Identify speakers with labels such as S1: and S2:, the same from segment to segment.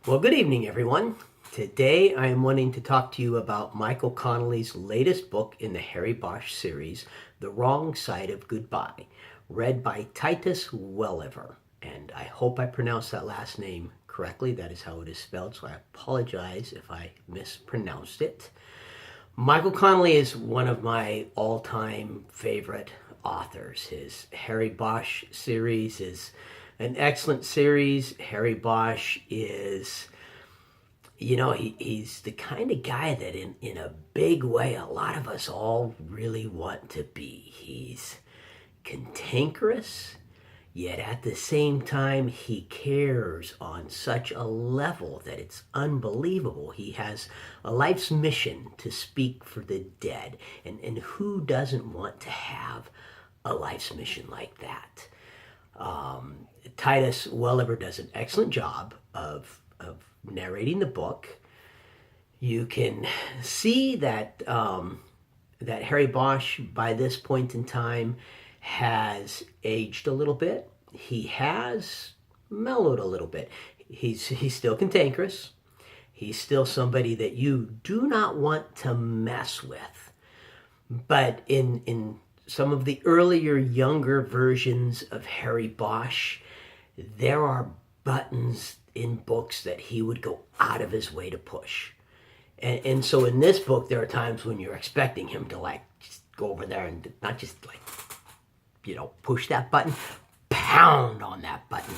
S1: Well, good evening, everyone. Today I am wanting to talk to you about Michael Connelly's latest book in the Harry Bosch series, The Wrong Side of Goodbye, read by Titus Welliver. And I hope I pronounced that last name correctly. That is how it is spelled, so I apologize if I mispronounced it. Michael Connelly is one of my all-time favorite authors. His Harry Bosch series is an excellent series. Harry Bosch is, he's the kind of guy that in a big way, a lot of us all really want to be. He's cantankerous, yet at the same time, he cares on such a level that it's unbelievable. He has a life's mission to speak for the dead. And who doesn't want to have a life's mission like that? Titus Welliver does an excellent job of narrating the book. You can see that that Harry Bosch, by this point in time, has aged a little bit. He has mellowed a little bit. He's still cantankerous. He's still somebody that you do not want to mess with. But in some of the earlier, younger versions of Harry Bosch, there are buttons in books that he would go out of his way to push. And so in this book, there are times when you're expecting him to just go over there and not just push that button, pound on that button.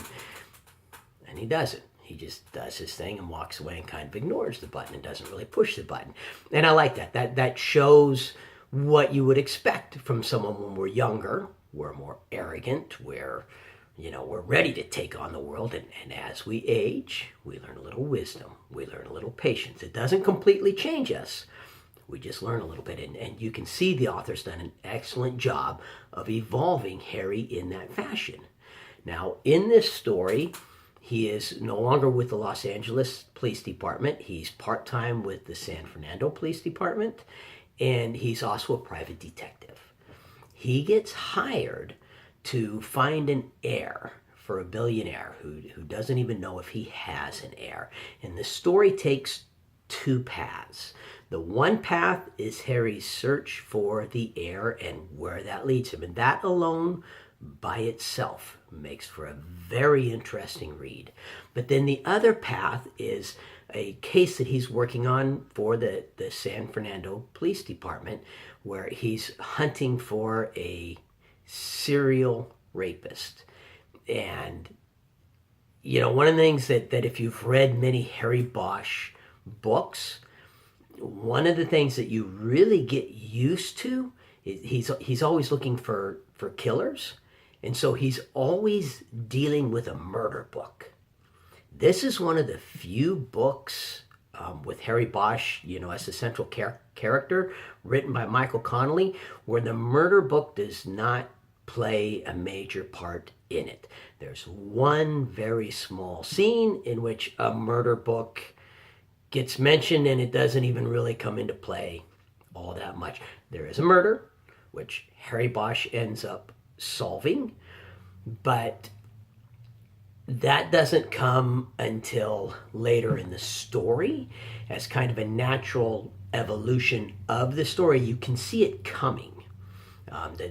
S1: And he doesn't. He just does his thing and walks away and kind of ignores the button and doesn't really push the button. And I like that. That shows what you would expect from someone when we're younger. We're more arrogant. We're ready to take on the world. And as we age, we learn a little wisdom. We learn a little patience. It doesn't completely change us. We just learn a little bit. And you can see the author's done an excellent job of evolving Harry in that fashion. Now, in this story, he is no longer with the Los Angeles Police Department. He's part-time with the San Fernando Police Department. And he's also a private detective. He gets hired to find an heir for a billionaire who doesn't even know if he has an heir. And the story takes two paths. The one path is Harry's search for the heir and where that leads him. And that alone, by itself, makes for a very interesting read. But then the other path is a case that he's working on for the San Fernando Police Department, where he's hunting for a serial rapist. And, one of the things that if you've read many Harry Bosch books, one of the things that you really get used to is he's always looking for killers. And so he's always dealing with a murder book. This is one of the few books with Harry Bosch, as the central character, written by Michael Connelly, where the murder book does not play a major part in it. There's one very small scene in which a murder book gets mentioned, and it doesn't even really come into play all that much. There is a murder, which Harry Bosch ends up solving, but that doesn't come until later in the story as kind of a natural evolution of the story. You can see it coming.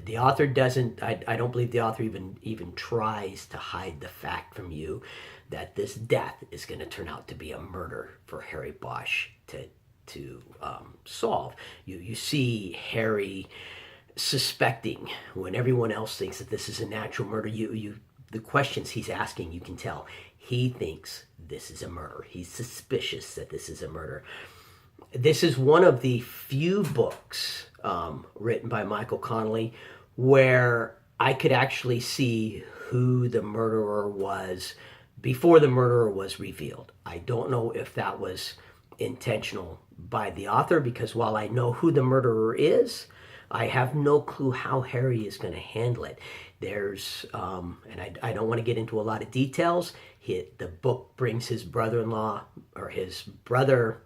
S1: The author doesn't, I don't believe the author even tries to hide the fact from you that this death is going to turn out to be a murder for Harry Bosch to solve. You see Harry suspecting when everyone else thinks that this is a natural murder. The questions he's asking, you can tell he thinks this is a murder. He's suspicious that this is a murder. This is one of the few books written by Michael Connelly where I could actually see who the murderer was before the murderer was revealed. I don't know if that was intentional by the author, because while I know who the murderer is, I have no clue how Harry is going to handle it. There's, and I don't want to get into a lot of details. The book brings his brother-in-law, or his brother,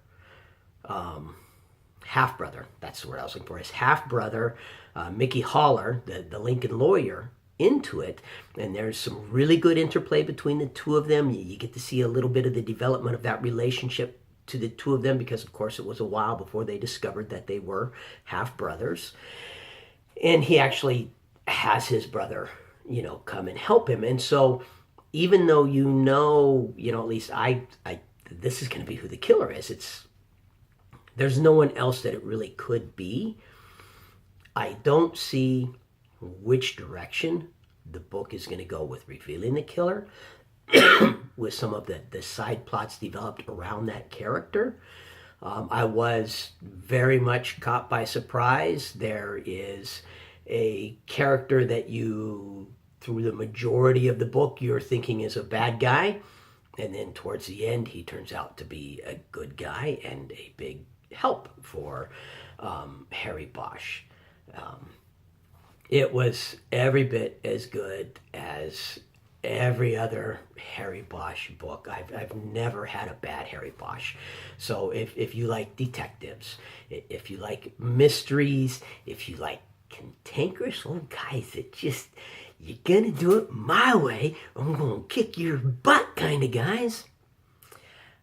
S1: half-brother, that's the word I was looking for, his half-brother, Mickey Haller, the Lincoln lawyer, into it, and there's some really good interplay between the two of them. You get to see a little bit of the development of that relationship to the two of them, because of course it was a while before they discovered that they were half brothers. And he actually has his brother, come and help him. And so even though at least I this is going to be who the killer is, there's no one else that it really could be. I don't see which direction the book is going to go with revealing the killer, with some of the side plots developed around that character. I was very much caught by surprise. There is a character that through the majority of the book, you're thinking is a bad guy. And then towards the end, he turns out to be a good guy and a big help for Harry Bosch. It was every bit as good as every other Harry Bosch book. I've never had a bad Harry Bosch. So if you like detectives, if you like mysteries, if you like cantankerous old guys that just, you're gonna do it my way, I'm gonna kick your butt kind of guys,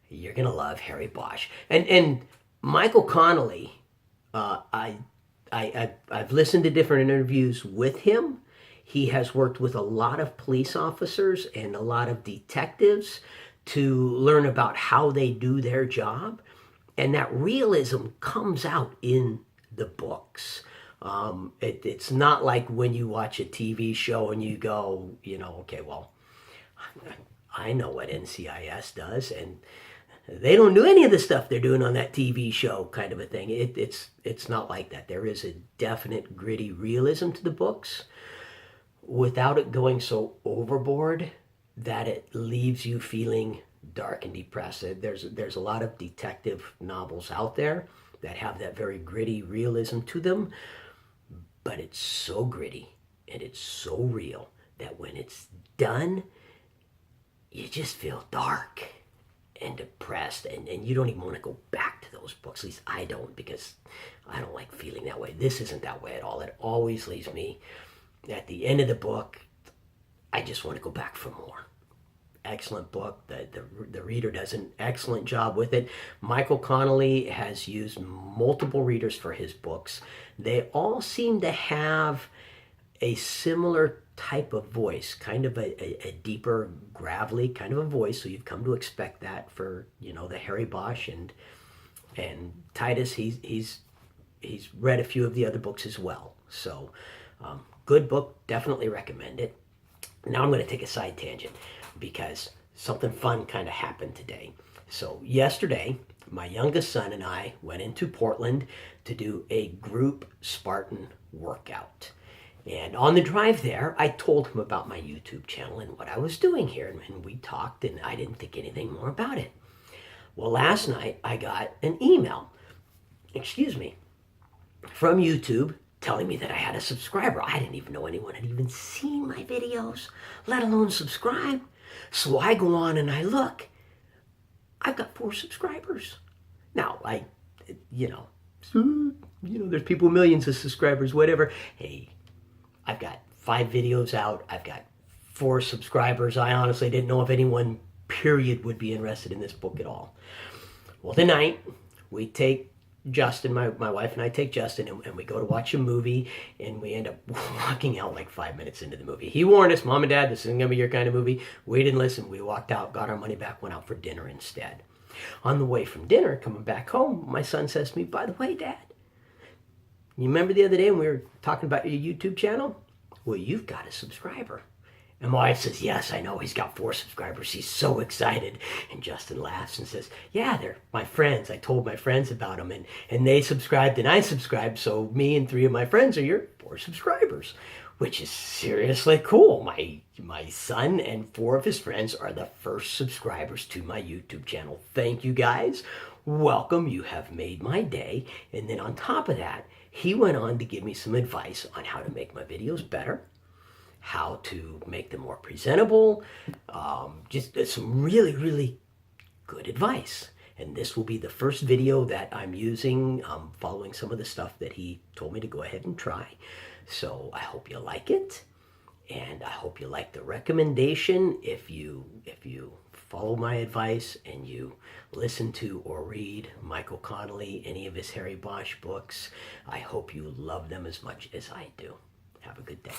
S1: you're gonna love Harry Bosch. And Michael Connelly, I've listened to different interviews with him. He has worked with a lot of police officers and a lot of detectives to learn about how they do their job. And that realism comes out in the books. It's not like when you watch a TV show and you go, okay, well, I know what NCIS does, and they don't do any of the stuff they're doing on that TV show, kind of a thing. It's not like that. There is a definite gritty realism to the books, without it going so overboard that it leaves you feeling dark and depressed. There's a lot of detective novels out there that have that very gritty realism to them, but it's so gritty and it's so real that when it's done, you just feel dark and depressed, and you don't even want to go back to those books. At least I don't, because I don't like feeling that way. This isn't that way at all. It always leaves me at the end of the book, I just want to go back for more. Excellent book. The reader does an excellent job with it. Michael Connelly has used multiple readers for his books. They all seem to have a similar type of voice, kind of a deeper, gravelly kind of a voice. So you've come to expect that for the Harry Bosch and Titus. He's read a few of the other books as well. So good book, definitely recommend it. Now I'm going to take a side tangent because something fun kind of happened today. So yesterday, my youngest son and I went into Portland to do a group Spartan workout. And on the drive there, I told him about my YouTube channel and what I was doing here. And we talked, and I didn't think anything more about it. Well, last night, I got an email, from YouTube telling me that I had a subscriber. I didn't even know anyone had even seen my videos, let alone subscribe. So I go on and I look. I've got 4 subscribers. Now, there's people with millions of subscribers, whatever. Hey, I've got 5 videos out. I've got 4 subscribers. I honestly didn't know if anyone, period, would be interested in this book at all. Well, tonight, we take Justin, my wife and I take Justin, and we go to watch a movie, and we end up walking out like 5 minutes into the movie. He warned us, Mom and Dad, this isn't going to be your kind of movie. We didn't listen. We walked out, got our money back, went out for dinner instead. On the way from dinner, coming back home, my son says to me, by the way, Dad, you remember the other day when we were talking about your YouTube channel? Well, you've got a subscriber. And my wife says, yes, I know, he's got 4 subscribers. He's so excited. And Justin laughs and says, yeah, they're my friends. I told my friends about them, and they subscribed and I subscribed. So me and 3 of my friends are your 4 subscribers, which is seriously cool. My son and 4 of his friends are the first subscribers to my YouTube channel. Thank you, guys. Welcome. You have made my day. And then on top of that, he went on to give me some advice on how to make my videos better, how to make them more presentable, just some really, really good advice. And this will be the first video that I'm using, following some of the stuff that he told me to go ahead and try. So I hope you like it. And I hope you like the recommendation. If you follow my advice and you listen to or read Michael Connelly, any of his Harry Bosch books, I hope you love them as much as I do. Have a good day.